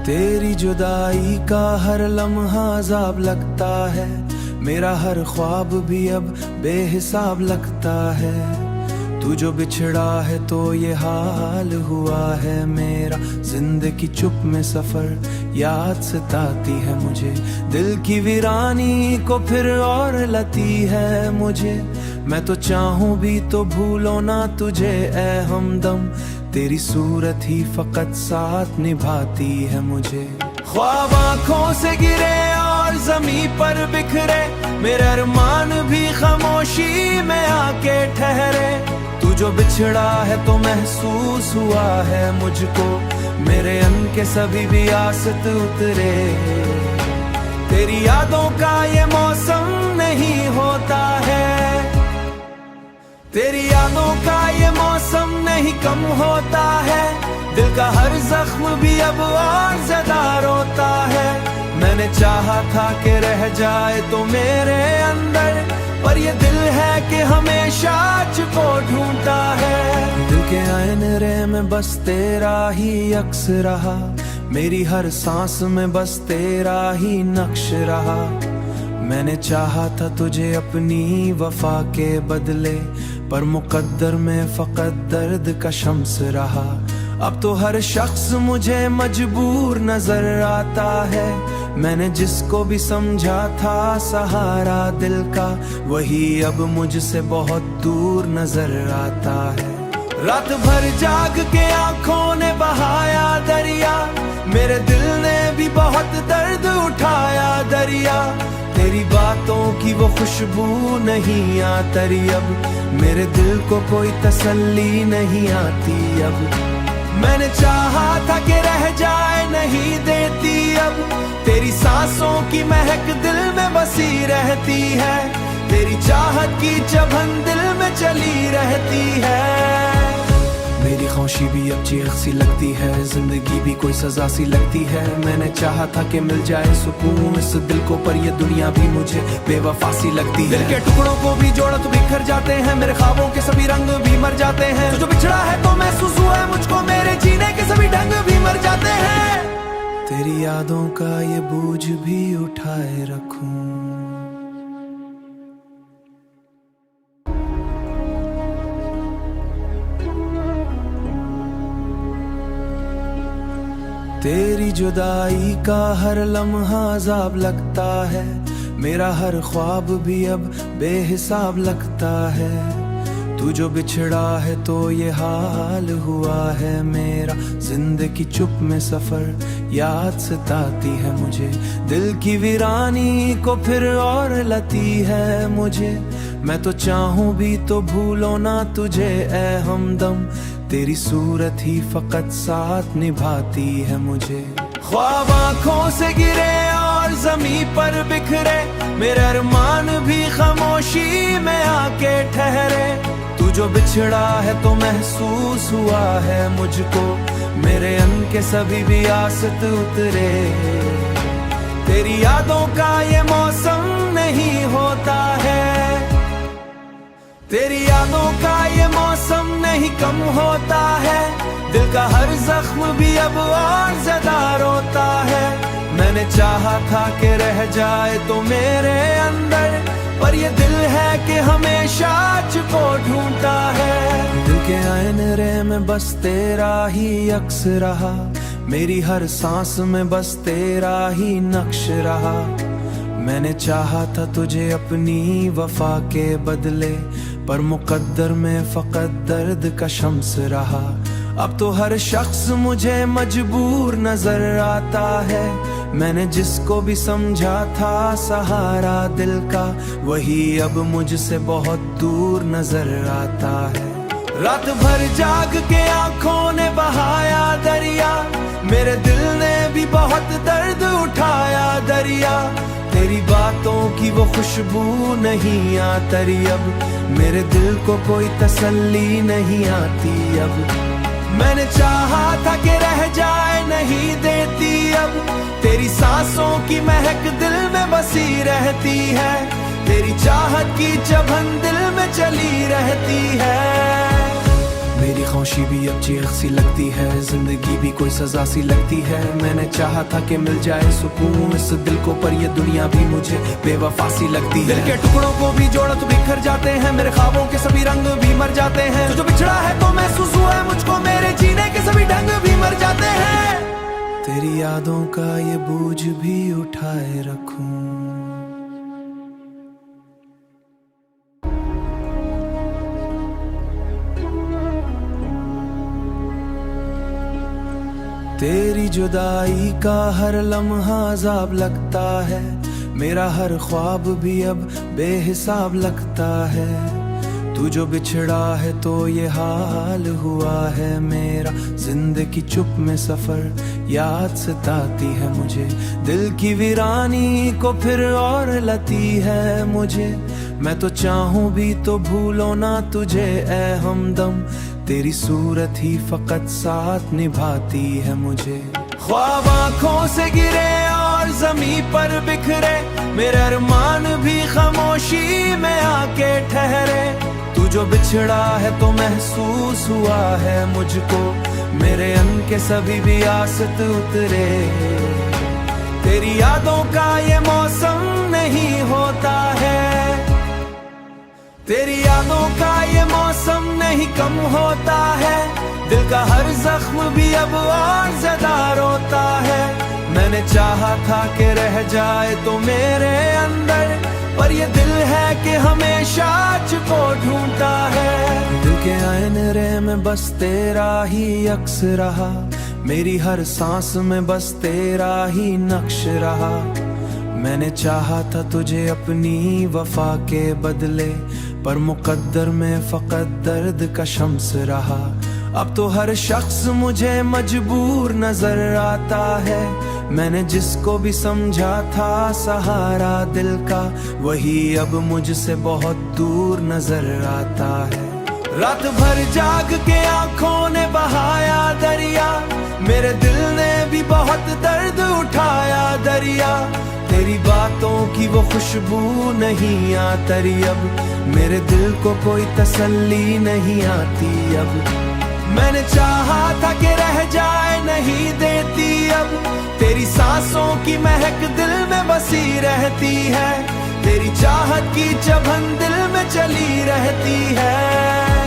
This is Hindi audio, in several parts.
तेरी जुदाई का हर लम्हा अज़ाब लगता है, मेरा हर ख्वाब भी अब बेहिसाब लगता है। तू जो बिछड़ा है तो ये हाल हुआ है मेरा, जिंदगी चुप में सफर याद सताती है मुझे। दिल की वीरानी को फिर और लती है मुझे, मैं तो चाहूं भी तो भूलो ना तुझे ए हमदम। तेरी सूरत ही फकत साथ निभाती है मुझे। ख्वाब आंखों से गिरे और जमी पर बिखरे, मेरे अरमान भी खामोशी में आके ठहरे। तू जो बिछड़ा है तो महसूस हुआ है मुझको, मेरे अन के सभी भी आसत उतरे। तेरी यादों का ये मौसम नहीं होता है, तेरी यादों का ये मौसम नहीं कम होता है। दिल का हर जख्म भी अब और ज्यादा रोता है। मैंने चाहा था कि रह जाए तो मेरे अंदर, पर ये दिल है कि हमेशा छुपो ढूंढता है। दिल के आईने में बस तेरा ही अक्स रहा, मेरी हर सांस में बस तेरा ही नक्श रहा। मैंने चाहा था तुझे अपनी वफा के बदले, पर मुकद्दर में फकत दर्द का शम्स रहा। अब तो हर शख्स मुझे मजबूर नजर आता है, मैंने जिसको भी समझा था सहारा दिल का, वही अब मुझसे बहुत दूर नजर आता है। रात भर जाग के आंखों ने बहाया दरिया, मेरे दिल ने भी बहुत दर्द उठाया दरिया। तेरी बातों की वो खुशबू नहीं आती अब, मेरे दिल को कोई तसल्ली नहीं आती अब। मैंने चाहा था कि रह जाए नहीं देती अब, तेरी सांसों की महक दिल में बसी रहती है। तेरी चाहत की चभन दिल में चली रहती है। मेरी खामोशी भी अब चीख सी लगती है, जिंदगी भी कोई सजा सी लगती है। मैंने चाहा था कि मिल जाए सुकून इस दिल को, पर ये दुनिया भी मुझे बेवफा सी लगती है। दिल के टुकड़ों को भी जोड़ा तो बिखर जाते हैं, मेरे ख्वाबों के सभी रंग भी मर जाते हैं। जो बिछड़ा है तो महसूस हुआ है मुझको, मेरे जीने के सभी ढंग भी मर जाते हैं। तेरी यादों का ये बोझ भी उठाए रखूं, तेरी जुदाई का हर लम्हा अज़ाब लगता है, मेरा हर ख्वाब भी अब बेहिसाब लगता है। तू जो बिछड़ा है तो ये हाल हुआ है मेरा, जिंदगी चुप में सफर याद सताती है मुझे। दिल की वीरानी को फिर और लती है मुझे, मैं तो चाहूं भी तो भूलो ना तुझे ए हमदम। तेरी सूरत ही फकत साथ निभाती है मुझे। ख्वाब आंखों से गिरे और जमी पर बिखरे, मेरे अरमान भी खामोशी में आके ठहरे। तू जो बिछड़ा है तो महसूस हुआ है मुझको, मेरे अन के सभी भी आसत उतरे। तेरी यादों का ये मौसम नहीं होता है, तेरी यादों का ये मौसम नहीं कम होता है। दिल का हर जख्म भी अब और ज्यादा रोता है। मैंने चाहा था कि रह जाए तो मेरे अंदर, पर ये दिल है कि हमेशा छुपो ढूंढता है। दिल के आईने में बस तेरा ही अक्स रहा, मेरी हर सांस में बस तेरा ही नक्श रहा। मैंने चाहा था तुझे अपनी वफा के बदले, पर मुकद्दर में फकत दर्द का शम्स रहा। अब तो हर शख्स मुझे मजबूर नजर आता है, मैंने जिसको भी समझा था सहारा दिल का, वही अब मुझसे बहुत दूर नजर आता है। रात भर जाग के आंखों ने बहाया दरिया, मेरे दिल ने भी बहुत दर्द उठाया दरिया। तेरी बातों की वो खुशबू नहीं आती अब, मेरे दिल को कोई तसल्ली नहीं आती अब। मैंने चाहा था कि रह जाए नहीं देती अब, तेरी सांसों की महक दिल में बसी रहती है। तेरी चाहत की चभन दिल में चली रहती है। मेरी मेरी खामोशी भी अब चीख सी लगती है, जिंदगी भी कोई सजा सी लगती है। मैंने चाहा था कि मिल जाए सुकून इस दिल को, पर ये दुनिया भी मुझे बेवफा सी लगती है। दिल के टुकड़ों को भी जोड़ा तो बिखर जाते हैं, मेरे ख्वाबों के सभी रंग भी मर जाते हैं। जो बिछड़ा है तो महसूस हुआ है मुझको, मेरे जीने के सभी ढंग भी मर जाते हैं। तेरी यादों का ये बोझ भी उठाए रखूं, तेरी जुदाई का हर लम्हा अज़ाब लगता है। मेरा हर ख्वाब भी अब बेहिसाब लगता है। तू जो बिछड़ा है तो ये हाल हुआ है मेरा, जिंदगी चुप में सफर याद सताती है मुझे। दिल की वीरानी को फिर और लती है मुझे। मैं तो चाहूं भी तो भूलो ना तुझे ए हमदम, तेरी सूरत ही फकत साथ निभाती है मुझे। ख्वाब आंखों से गिरे और जमीन पर बिखरे, मेरे अरमान भी खामोशी में आके ठहरे। तू जो बिछड़ा है तो महसूस हुआ है मुझको, मेरे अंग के सभी भी आसत उतरे। तेरी यादों का ये मौसम नहीं होता है, तेरी यादों का ये मौसम नहीं कम होता है। दिल का हर जख्म भी अब और ज्यादा रोता है। मैंने चाहा था कि रह जाए तो मेरे अंदर, पर ये दिल है कि हमेशा को ढूंढता है। दिल के आईने में बस तेरा ही अक्स रहा, मेरी हर सांस में बस तेरा ही नक्श रहा। मैंने चाहा था तुझे अपनी वफा के बदले, पर मुकद्दर में फकत दर्द का शम्स रहा। अब तो हर शख्स मुझे मजबूर नजर आता है। मैंने जिसको भी समझा था सहारा दिल का, वही अब मुझसे बहुत दूर नजर आता है। रात भर जाग के आंखों ने बहाया दरिया, मेरे दिल ने भी बहुत दर्द उठाया दरिया। तेरी बातों की वो खुशबू नहीं आती अब, मेरे दिल को कोई तसल्ली नहीं आती अब। मैंने चाहा था कि रह जाए नहीं देती अब, तेरी सांसों की महक दिल में बसी रहती है। तेरी चाहत की चभन दिल में चली रहती है।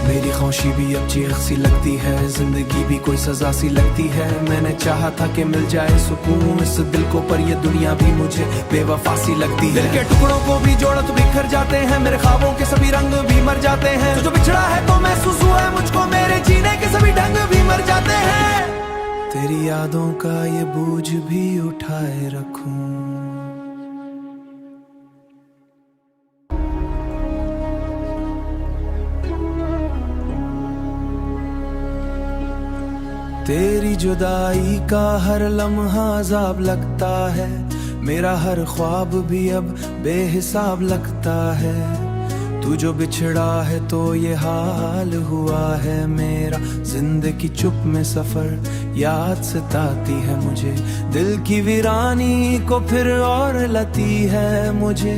मेरी खामोशी भी अब चीख सी लगती है, जिंदगी भी कोई सजा सी लगती है। मैंने चाहा था कि मिल जाए सुकून इस दिल को, पर ये दुनिया भी मुझे बेवफा सी लगती है। दिल के टुकड़ों को भी जोड़ा तो बिखर जाते हैं, मेरे ख्वाबों के सभी रंग भी मर जाते हैं। जो बिछड़ा है तो महसूस हुआ है मुझको, मेरे जीने के सभी ढंग भी मर जाते हैं। तेरी यादों का ये बोझ भी उठाए रखूं, तेरी जुदाई का हर लम्हा अज़ाब लगता है। मेरा हर ख्वाब भी अब बेहिसाब लगता है। तू जो बिछड़ा है तो ये हाल हुआ है मेरा, जिंदगी चुप में सफर याद सताती है मुझे। दिल की वीरानी को फिर और लती है मुझे।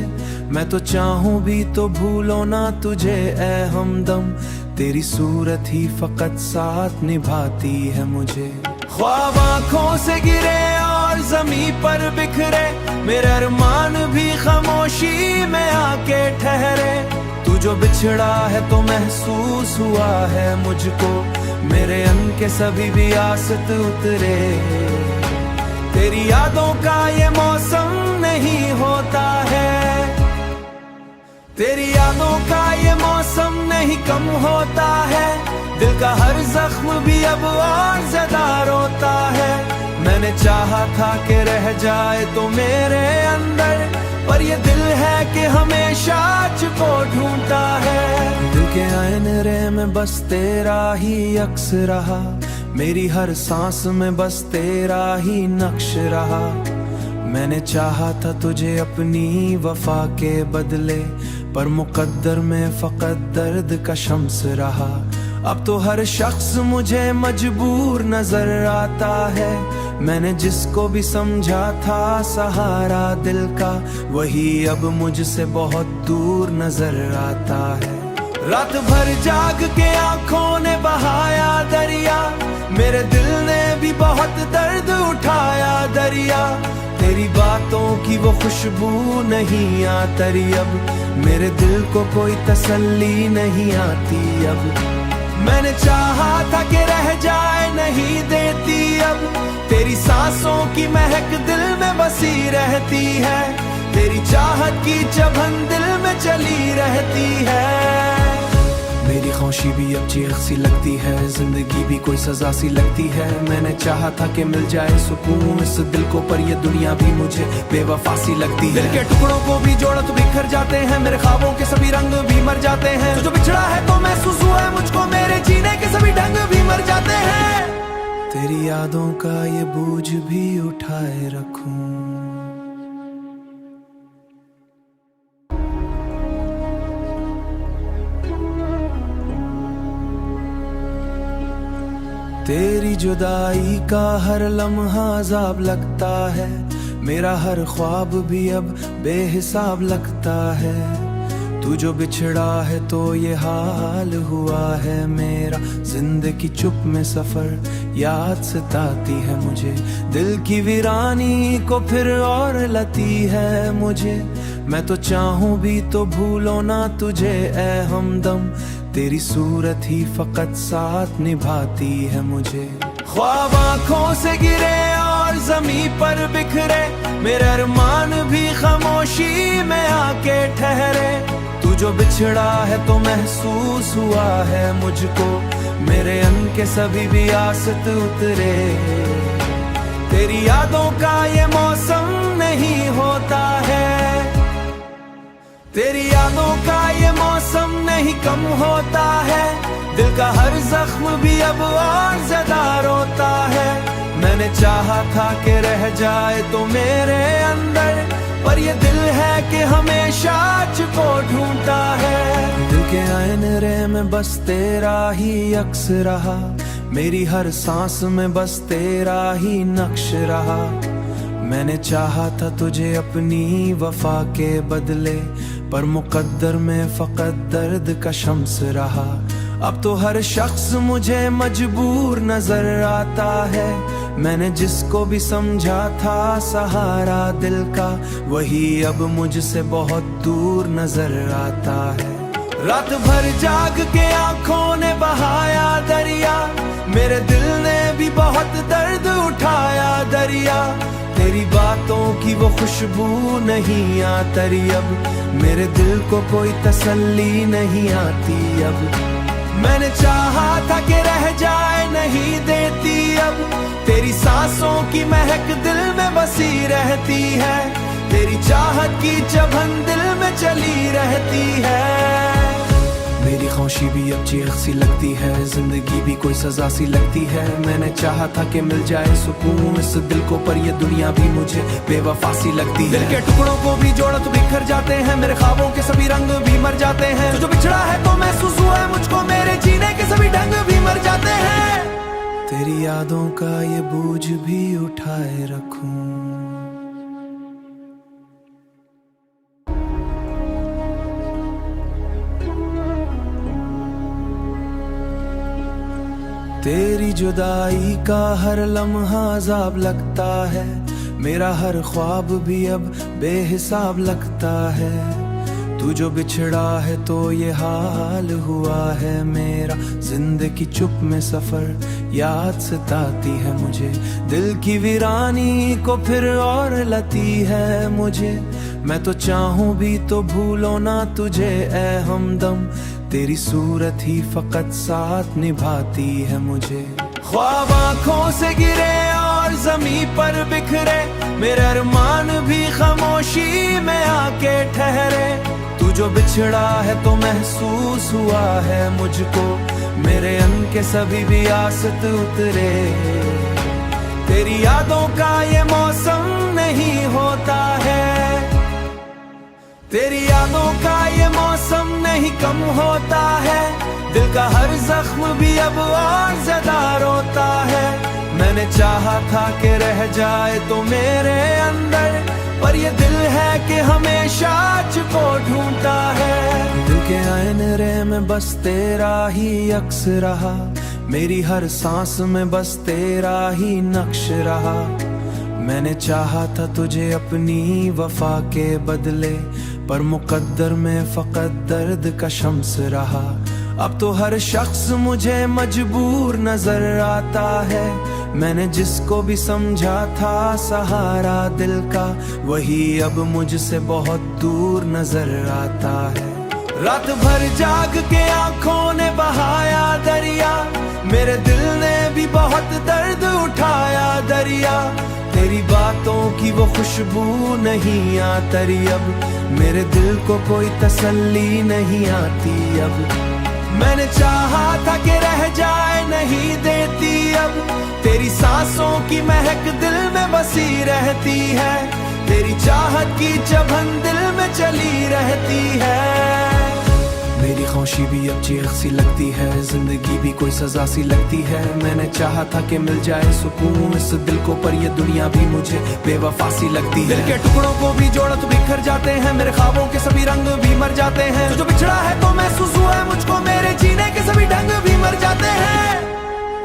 मैं तो चाहूं भी तो भूलो ना तुझे ए हमदम, तेरी सूरत ही फकत साथ निभाती है मुझे। ख्वाब आंखों से गिरे और जमीन पर बिखरे, मेरे अरमान भी खामोशी में आके ठहरे। तू जो बिछड़ा है तो महसूस हुआ है मुझको, मेरे अंग के सभी भी आसत उतरे। तेरी यादों का ये मौसम नहीं होता है, तेरी यादों का ये मौसम नहीं कम होता है। दिल का हर जख्म भी अब और ज्यादा रोता है। मैंने चाहा था कि रह जाए तो मेरे अंदर, पर ये दिल है कि हमेशा को ढूंढता है। दिल के आईने में बस तेरा ही अक्स रहा, मेरी हर सांस में बस तेरा ही नक्श रहा। मैंने चाहा था तुझे अपनी वफा के बदले, पर मुकद्दर में फकत दर्द का शम्स रहा। अब तो हर शख्स मुझे मजबूर नजर आता है। मैंने जिसको भी समझा था सहारा दिल का, वही अब मुझसे बहुत दूर नजर आता है। रात भर जाग के आंखों ने बहाया दरिया, मेरे दिल ने भी बहुत दर्द उठाया दरिया। तेरी बातों की वो खुशबू नहीं आती अब, मेरे दिल को कोई तसल्ली नहीं आती अब। मैंने चाहा था कि रह जाए नहीं देती अब, तेरी सांसों की महक दिल में बसी रहती है, तेरी चाहत की चुभन दिल में चली रहती है। मेरी खामोशी भी अब चीख सी लगती है, जिंदगी भी कोई सजा सी लगती है। मैंने चाहा था कि मिल जाए सुकून इस दिल को, पर ये दुनिया भी मुझे बेवफा सी लगती है। दिल के टुकड़ों को भी जोड़ा तो बिखर जाते हैं, मेरे ख्वाबों के सभी रंग भी मर जाते हैं। जो बिछड़ा है तो महसूस हुआ है मुझको, मेरे जीने के सभी ढंग भी मर जाते हैं। तेरी यादों का ये बोझ भी उठाए रखूं, तेरी जुदाई का हर लम्हा अज़ाब लगता है, मेरा हर ख्वाब भी अब बेहिसाब लगता है। तू जो बिछड़ा है तो ये हाल हुआ है मेरा, जिंदगी चुप में सफर याद सताती है मुझे। दिल की वीरानी को फिर और लती है मुझे, मैं तो चाहूं भी तो भूलो ना तुझे ए हमदम, तेरी सूरत ही फकत साथ निभाती है मुझे। ख्वाब आंखों से गिरे और जमीन पर बिखरे, मेरे अरमान भी खामोशी में आके ठहरे। तू जो बिछड़ा है तो महसूस हुआ है मुझको, मेरे अन के सभी भी आसत उतरे। तेरी यादों का ये मौसम नहीं होता है, तेरी यादों का ये मौसम नहीं कम होता है, दिल का हर जख्म भी अब और ज्यादा रोता है। मैंने चाहा था कि रह जाए तो मेरे अंदर, पर ये दिल है कि हमेशा को ढूंढता है। दिल के आईने में बस तेरा ही अक्स रहा, मेरी हर सांस में बस तेरा ही नक्श रहा। मैंने चाहा था तुझे अपनी वफा के बदले, पर मुकद्दर में फकत दर्द का शम्स रहा। अब तो हर शख्स मुझे मजबूर नजर आता है, मैंने जिसको भी समझा था सहारा दिल का, वही अब मुझसे बहुत दूर नजर आता है। रात भर जाग के आंखों ने बहाया दरिया, मेरे दिल ने भी बहुत दर्द उठाया दरिया। तेरी बातों की वो खुशबू नहीं आती अब, मेरे दिल को कोई तसल्ली नहीं आती अब। मैंने चाहा था कि रह जाए नहीं देती अब, तेरी सांसों की महक दिल में बसी रहती है, तेरी चाहत की चुभन दिल में चली रहती है। मेरी खामोशी भी अब चीख सी लगती है, जिंदगी भी कोई सजा सी लगती है। मैंने चाहा था कि मिल जाए सुकून इस दिल को, पर ये दुनिया भी मुझे बेवफा सी लगती है। दिल के टुकड़ों को भी जोड़ा तो बिखर जाते हैं, मेरे ख्वाबों के सभी रंग भी मर जाते हैं। जो बिछड़ा है तो महसूस हुआ है मुझको, मेरे जीने के सभी ढंग भी मर जाते हैं। तेरी यादों का ये बोझ भी उठाए रखूं, तेरी जुदाई का हर लम्हा अज़ाब लगता है, मेरा हर ख्वाब भी अब बेहिसाब लगता है। तू जो बिछड़ा है तो ये हाल हुआ है मेरा, जिंदगी चुप में सफर याद सताती है मुझे। दिल की वीरानी को फिर और लती है मुझे, मैं तो चाहूं भी तो भूलो ना तुझे ए हमदम, तेरी सूरत ही फकत साथ निभाती है मुझे। ख्वाब आंखों से गिरे और जमीन पर बिखरे, मेरे अरमान भी खामोशी में आके ठहरे। तू जो बिछड़ा है तो महसूस हुआ है मुझको, मेरे अन के सभी भी आसत उतरे। तेरी यादों का ये मौसम नहीं होता है, तेरी यादों का ये मौसम नहीं कम होता है, दिल का हर जख्म भी अब और ज्यादा रोता है। मैंने चाहा था कि रह जाए तो मेरे अंदर, पर पर ये दिल है कि हमेशा को ढूंढता है। दिल के आईने में बस तेरा ही अक्स रहा, मेरी हर सांस में बस तेरा ही नक्श रहा। मैंने चाहा था तुझे अपनी वफा के बदले, पर मुकद्दर में फकत दर्द का शम्स रहा। अब तो हर शख्स मुझे मजबूर नजर आता है, मैंने जिसको भी समझा था सहारा दिल का, वही अब मुझसे बहुत दूर नजर आता है। रात भर जाग के आंखों ने बहाया दरिया, मेरे दिल ने भी बहुत दर्द उठाया दरिया। तेरी बातों की वो खुशबू नहीं आती अब, मेरे दिल को कोई तसल्ली नहीं आती अब। मैंने चाहा था कि रह जाए नहीं देती अब, तेरी सांसों की महक दिल में बसी रहती है, तेरी चाहत की चभन दिल में चली रहती है। मेरी खामोशी भी अब चीख सी लगती है, जिंदगी भी कोई सजा सी लगती है। मैंने चाहा था कि मिल जाए सुकून इस दिल को, पर ये दुनिया भी मुझे बेवफा सी लगती है। दिल के टुकड़ों को भी जोड़ा तो बिखर जाते हैं, मेरे ख्वाबों के सभी रंग भी मर जाते हैं। जो बिछड़ा है तो महसूस हुआ है मुझको, मेरे जीने के सभी ढंग भी मर जाते हैं।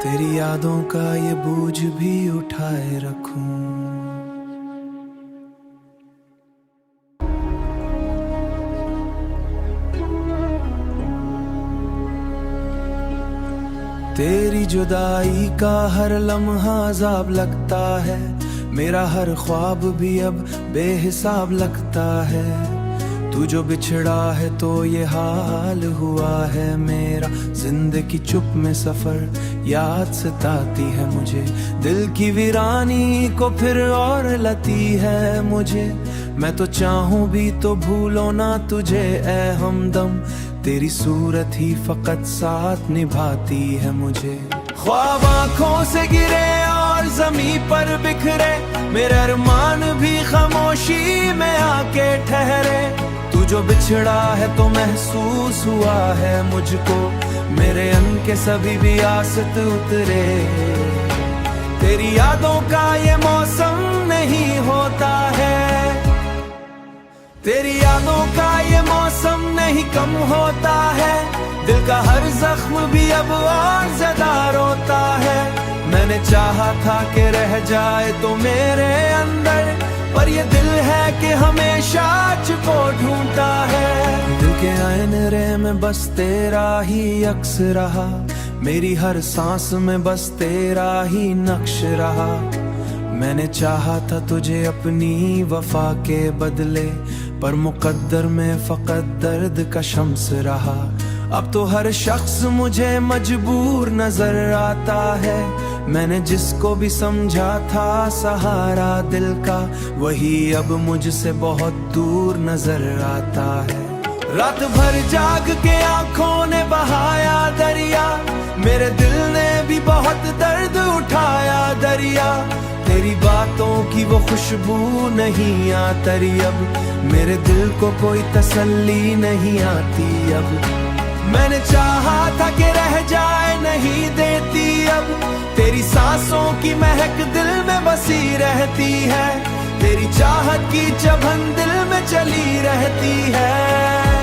तेरी यादों का ये बोझ भी उठाए रखूं, तेरी जुदाई का हर लम्हा अज़ाब लगता है, मेरा हर ख्वाब भी अब बेहिसाब लगता है। तू जो बिछड़ा है तो ये हाल हुआ है मेरा, जिंदगी चुप में सफर याद सताती है मुझे। दिल की वीरानी को फिर और लती है मुझे, मैं तो चाहूं भी तो भूलो ना तुझे ए हमदम, तेरी सूरत ही फकत साथ निभाती है मुझे। ख्वाब आंखों से गिरे और ज़मीं पर बिखरे, मेरे अरमान भी खामोशी में आके ठहरे। तू जो बिछड़ा है तो महसूस हुआ है मुझको, मेरे अन के सभी भी आसत उतरे। तेरी यादों का ये मौसम नहीं होता है, तेरी यादों का ये मौसम नहीं कम होता है। दिल का हर जख्म भी अब और ज्यादा रोता है। मैंने चाहा था कि रह जाए तो मेरे अंदर, पर ये दिल है कि हमेशा को ढूंढता है। दिल के आईने में बस तेरा ही अक्स रहा, मेरी हर सांस में बस तेरा ही नक्श रहा। मैंने चाहा था तुझे अपनी वफा के बदले, पर मुकद्दर में फकत दर्द का शम्स रहा। अब तो हर शख्स मुझे मजबूर नजर आता है, मैंने जिसको भी समझा था सहारा दिल का, वही अब मुझसे बहुत दूर नजर आता है। रात भर जाग के आंखों ने बहाया दरिया, मेरे दिल ने भी बहुत दर्द उठाया दरिया। तेरी बातों की वो खुशबू नहीं आती अब, मेरे दिल को कोई तसल्ली नहीं आती अब। मैंने चाहा था कि रह जाए नहीं देती अब, तेरी सांसों की महक दिल में बसी रहती है, तेरी चाहत की चभन दिल में चली रहती है।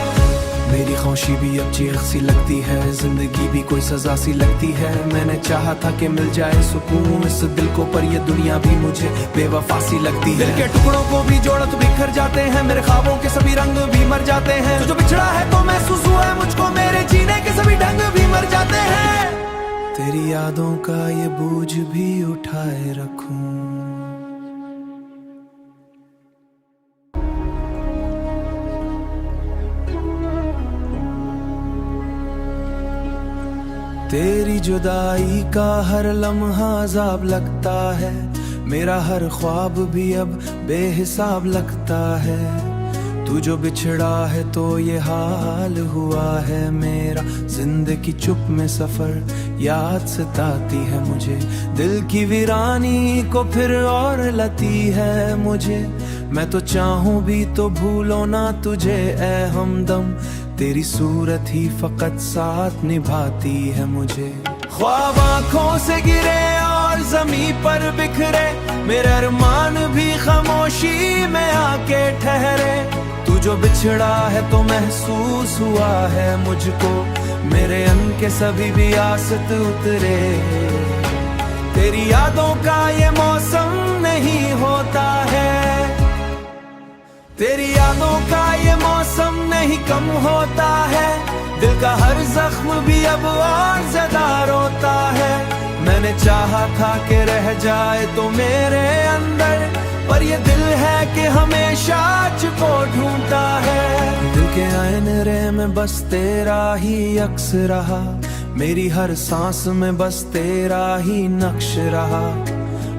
मेरी खामोशी भी अब चीख सी लगती है, जिंदगी भी कोई सजा सी लगती है। मैंने चाहा था कि मिल जाए सुकून इस दिल को, पर ये दुनिया भी मुझे बेवफा सी लगती है। दिल के टुकड़ों को भी जोड़ा तो बिखर जाते हैं, मेरे ख्वाबों के सभी रंग भी मर जाते हैं। जो बिछड़ा है तो महसूस हुआ है मुझको, मेरे जीने के सभी ढंग भी मर जाते हैं। तेरी यादों का ये बोझ भी उठाए रखूं, तेरी जुदाई का हर लम्हा अज़ाब लगता है, मेरा हर ख्वाब भी अब बेहिसाब लगता है। तू जो बिछड़ा है तो ये हाल हुआ है मेरा, जिंदगी चुप में सफर याद सताती है मुझे। दिल की वीरानी को फिर और लती है मुझे, मैं तो चाहूं भी तो भूलो ना तुझे ए हमदम, तेरी सूरत ही फकत साथ निभाती है मुझे। ख्वाब आंखों से गिरे और और जमी पर बिखरे, मेरे अरमान भी खामोशी में आके ठहरे। तू जो बिछड़ा है तो महसूस हुआ है मुझको, मेरे अन के सभी भी आसत उतरे। तेरी यादों का ये मौसम नहीं होता है, तेरी यादों का ये मौसम नहीं कम होता है। दिल का हर जख्म भी अब और ज्यादा रोता है। मैंने चाहा था कि रह जाए तो मेरे अंदर, पर ये दिल है कि हमेशा छुपो ढूंढता है। दिल के आईने में बस तेरा ही अक्स रहा, मेरी हर सांस में बस तेरा ही नक्श रहा।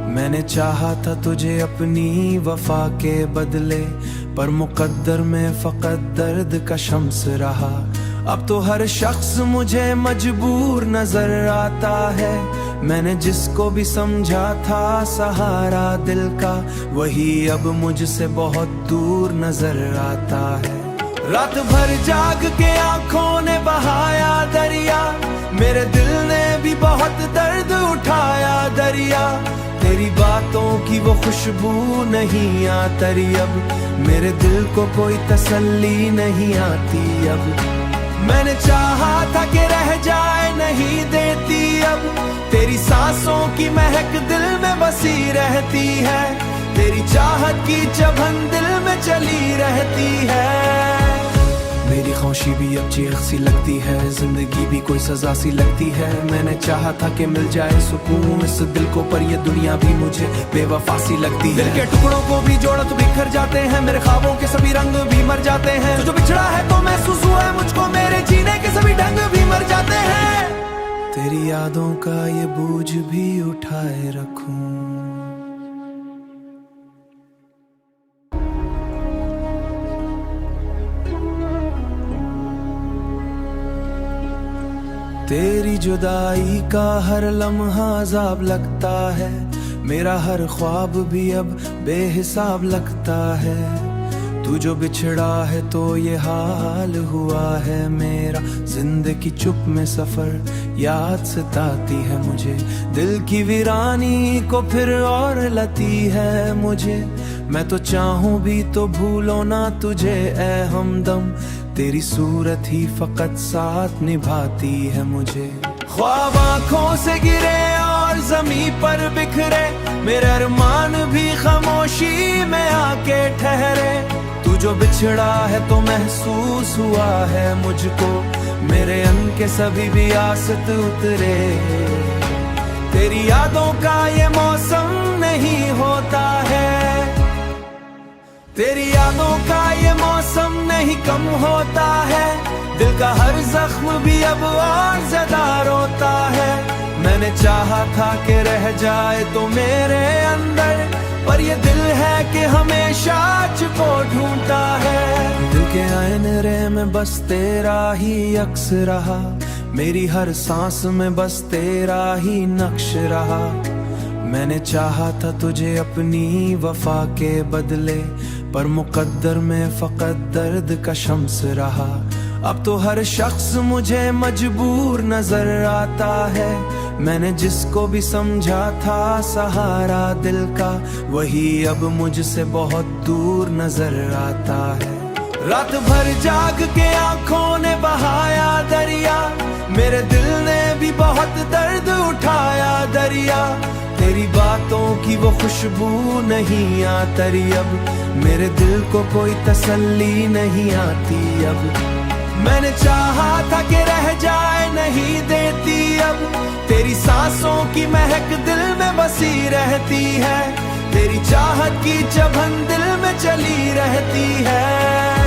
मैंने चाहा था तुझे अपनी वफा के बदले, पर मुकद्दर में फकत दर्द का शम्स रहा। अब तो हर शख्स मुझे मजबूर नजर आता है, मैंने जिसको भी समझा था सहारा दिल का, वही अब मुझसे बहुत दूर नजर आता है। रात भर जाग के आंखों ने बहाया दरिया, मेरे दिल ने भी बहुत दर्द उठाया दरिया। तेरी बातों की वो खुशबू नहीं आती अब, मेरे दिल को कोई तसल्ली नहीं आती अब। मैंने चाहा था कि रह जाए नहीं देती अब, तेरी सांसों की महक दिल में बसी रहती है। तेरी चाहत की चभन दिल में चली रहती है। मेरी खामोशी भी अब चीख सी लगती है, जिंदगी भी कोई सजा सी लगती है। मैंने चाहा था कि मिल जाए सुकून इस दिल को, पर ये दुनिया भी मुझे बेवफा सी लगती है। दिल के टुकड़ों को भी जोड़ा तो बिखर जाते हैं, मेरे ख्वाबों के सभी रंग भी मर जाते हैं। जो बिछड़ा है तो महसूस हुआ है मुझको, मेरे जीने के सभी ढंग भी मर जाते हैं। तेरी यादों का ये बोझ भी उठाए रखूं, तेरी जुदाई का हर लम्हा अज़ाब लगता है, मेरा हर ख्वाब भी अब बेहिसाब लगता है। तू जो बिछड़ा है तो ये हाल हुआ है मेरा, जिंदगी चुप में सफर याद सताती है मुझे। दिल की वीरानी को फिर और लती है मुझे, मैं तो चाहूं भी तो भूलो ना तुझे ए हमदम, तेरी सूरत ही फकत साथ निभाती है मुझे। ख्वाब आंखों से गिरे और जमी पर बिखरे, मेरे अरमान भी खामोशी में आके ठहरे। तू जो बिछड़ा है तो महसूस हुआ है मुझको, मेरे अन के सभी भी आसत उतरे। तेरी यादों का ये मौसम नहीं होता है, तेरी यादों का ये मौसम नहीं कम होता है। दिल का हर जख्म भी अब और ज्यादा रोता है। मैंने चाहा था कि रह जाए तो मेरे अंदर, पर ये दिल है कि हमेशा छुपो ढूंढता है। दिल के आईने में बस तेरा ही अक्स रहा, मेरी हर सांस में बस तेरा ही नक्श रहा। मैंने चाहा था तुझे अपनी वफा के बदले, पर मुकद्दर में फकत दर्द का शम्स रहा। अब तो हर शख्स मुझे मजबूर नजर आता है, मैंने जिसको भी समझा था सहारा दिल का, वही अब मुझसे बहुत दूर नजर आता है। रात भर जाग के आंखों ने बहाया दरिया, मेरे दिल ने भी बहुत दर्द उठाया दरिया। तेरी बातों की वो खुशबू नहीं आती अब, मेरे दिल को कोई तसल्ली नहीं आती अब। मैंने चाहा था कि रह जाए नहीं देती अब, तेरी सांसों की महक दिल में बसी रहती है। तेरी चाहत की चभन दिल में चली रहती है।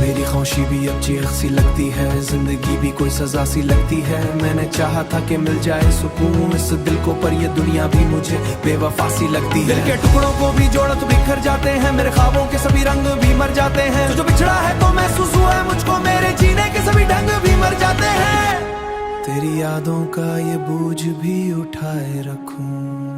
मेरी खामोशी भी अब चीख सी लगती है, जिंदगी भी कोई सजा सी लगती है। मैंने चाहा था कि मिल जाए सुकून इस दिल को, पर ये दुनिया भी मुझे बेवफा सी लगती है। दिल के टुकड़ों को भी जोड़ा तो बिखर जाते हैं, मेरे ख्वाबों के सभी रंग भी मर जाते हैं। जो बिछड़ा है तो महसूस हुआ है मुझको, मेरे जीने के सभी ढंग भी मर जाते हैं। तेरी यादों का ये बोझ भी उठाए रखूं,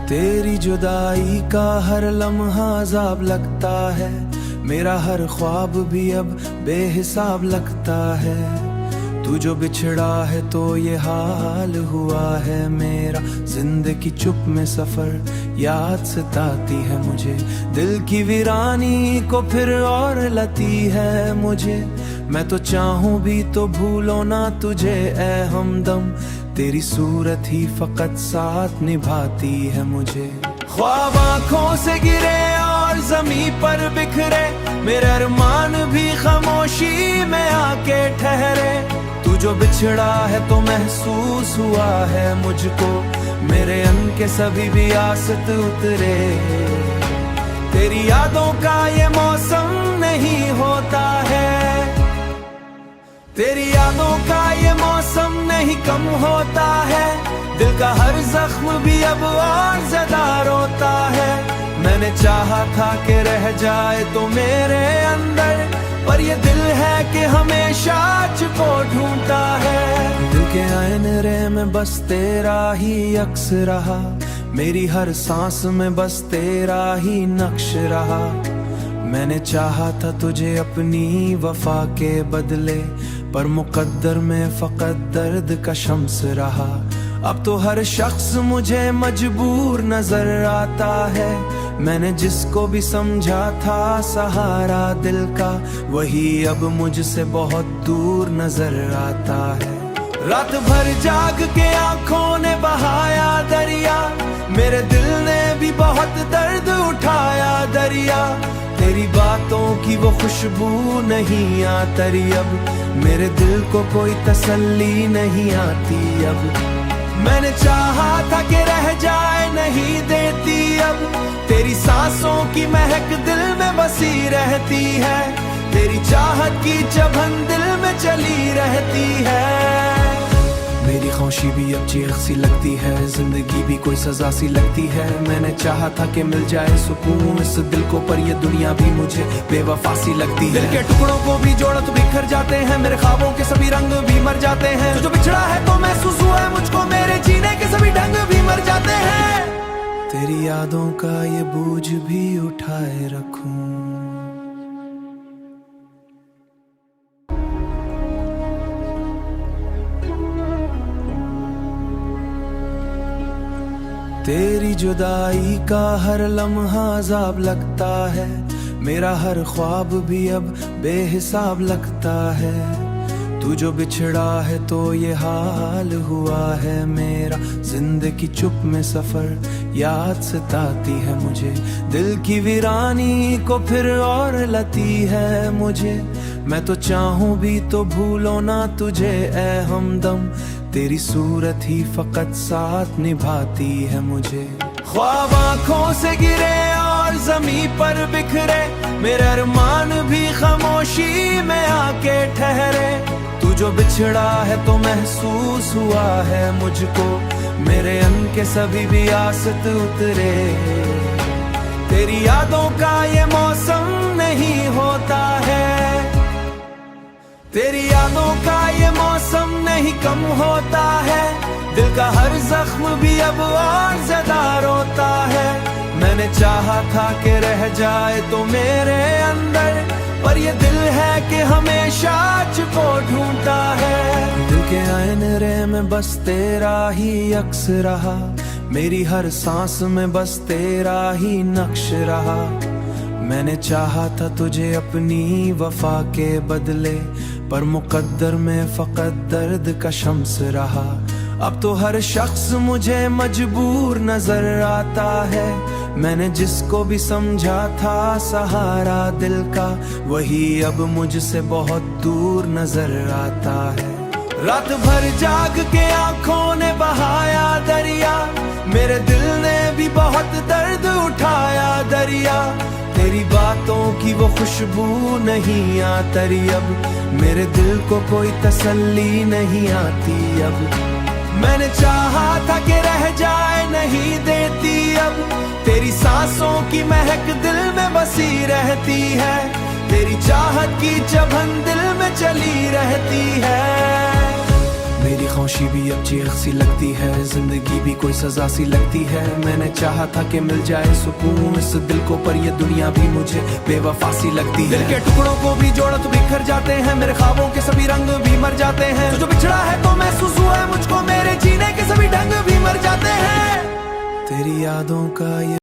तेरी जुदाई का हर लम्हा अज़ाब लगता है, मेरा हर ख्वाब भी अब बेहिसाब लगता है। तू जो बिछड़ा है तो ये हाल हुआ है मेरा। जिंदगी चुप में सफर याद सताती है मुझे। दिल की वीरानी को फिर और लती है मुझे। मैं तो चाहूं भी तो भूलो ना तुझे ए हमदम। तेरी सूरत ही फकत साथ निभाती है मुझे। ख्वाब आंखों से गिरे और जमीन पर बिखरे। मेरे अरमान भी खामोशी में आके ठहरे। तू जो बिछड़ा है तो महसूस हुआ है मुझको। मेरे अन के सभी भी आसत उतरे। तेरी यादों का ये मौसम नहीं होता है। तेरी यादों का ये मौसम नहीं कम होता है। दिल का हर जख्म भी अब और ज्यादा रोता है। मैंने चाहा था कि रह जाए तो मेरे अंदर, पर ये दिल है कि हमेशा को ढूंढता है। दिल के आईने में बस तेरा ही अक्स रहा। मेरी हर सांस में बस तेरा ही नक्श रहा। मैंने चाहा था तुझे अपनी वफा के बदले, पर मुकद्दर में फकत दर्द का शम्स रहा। अब तो हर शख्स मुझे मजबूर नजर आता है। मैंने जिसको भी समझा था सहारा दिल का, वही अब मुझसे बहुत दूर नजर आता है। रात भर जाग के आंखों ने बहाया दरिया। मेरे दिल ने भी बहुत दर्द उठाया दरिया। तेरी बातों की वो खुशबू नहीं आती अब। मेरे दिल को कोई तसल्ली नहीं आती अब। मैंने चाहा था कि रह जाए नहीं देती अब। तेरी सांसों की महक दिल में बसी रहती है। तेरी चाहत की चभन दिल में चली रहती है। मेरी खामोशी भी अब चीख सी लगती है। जिंदगी भी कोई सजा सी लगती है। मैंने चाहा था कि मिल जाए सुकून इस दिल को, पर ये दुनिया भी मुझे बेवफा सी लगती है। दिल के टुकड़ों को भी जोड़ा तो बिखर जाते हैं। मेरे ख्वाबों के सभी रंग भी मर जाते हैं। जो बिछड़ा है तो महसूस हुआ है मुझको। मेरे जीने के सभी ढंग भी मर जाते हैं। तेरी यादों का ये बोझ भी उठाए रखूं। तेरी जुदाई का हर लम्हा अज़ाब लगता है। मेरा हर ख्वाब भी अब बेहिसाब लगता है। तू जो बिछड़ा है तो ये हाल हुआ है मेरा। जिंदगी चुप में सफर याद सताती है मुझे। दिल की वीरानी को फिर और लती है मुझे। मैं तो चाहूं भी तो भूलो ना तुझे ए हमदम। तेरी सूरत ही फकत साथ निभाती है मुझे। ख्वाब आंखों से गिरे और जमीन पर बिखरे। मेरे अरमान भी खामोशी में आके ठहरे। तू जो बिछड़ा है तो महसूस हुआ है मुझको। मेरे अन के सभी भी आसत उतरे। तेरी यादों का ये मौसम नहीं होता है। तेरी यादों का ये मौसम नहीं कम होता है। दिल का हर जख्म भी अब और ज्यादा रोता है। मैंने चाहा था कि रह जाए तो मेरे अंदर, पर ये दिल है कि हमेशा को ढूंढता है। दिल के आईने में बस तेरा ही अक्स रहा। मेरी हर सांस में बस तेरा ही नक्श रहा। मैंने चाहा था तुझे अपनी वफा के बदले, पर मुकद्दर में फकत दर्द का शम्स रहा। अब तो हर शख्स मुझे मजबूर नजर आता है। मैंने जिसको भी समझा था सहारा दिल का, वही अब मुझसे बहुत दूर नजर आता है। रात भर जाग के आंखों ने बहाया दरिया। मेरे दिल ने भी बहुत दर्द उठाया दरिया। तेरी बातों की वो खुशबू नहीं आती अब। मेरे दिल को कोई तसल्ली नहीं आती अब। मैंने चाहा था कि रह जाए नहीं देती अब। तेरी सांसों की महक दिल में बसी रहती है। तेरी चाहत की चभन दिल में चली रहती है। मेरी खामोशी भी अब चीख सी लगती है, जिंदगी भी कोई सजा सी लगती है। मैंने चाहा था कि मिल जाए सुकून इस दिल को, पर ये दुनिया भी मुझे बेवफा सी लगती है। दिल के टुकड़ों को भी जोड़ा तो बिखर जाते हैं, मेरे ख्वाबों के सभी रंग भी मर जाते हैं। जो बिछड़ा है तो महसूस हुआ है मुझको, मेरे जीने के सभी ढंग भी मर जाते हैं। तेरी यादों का ये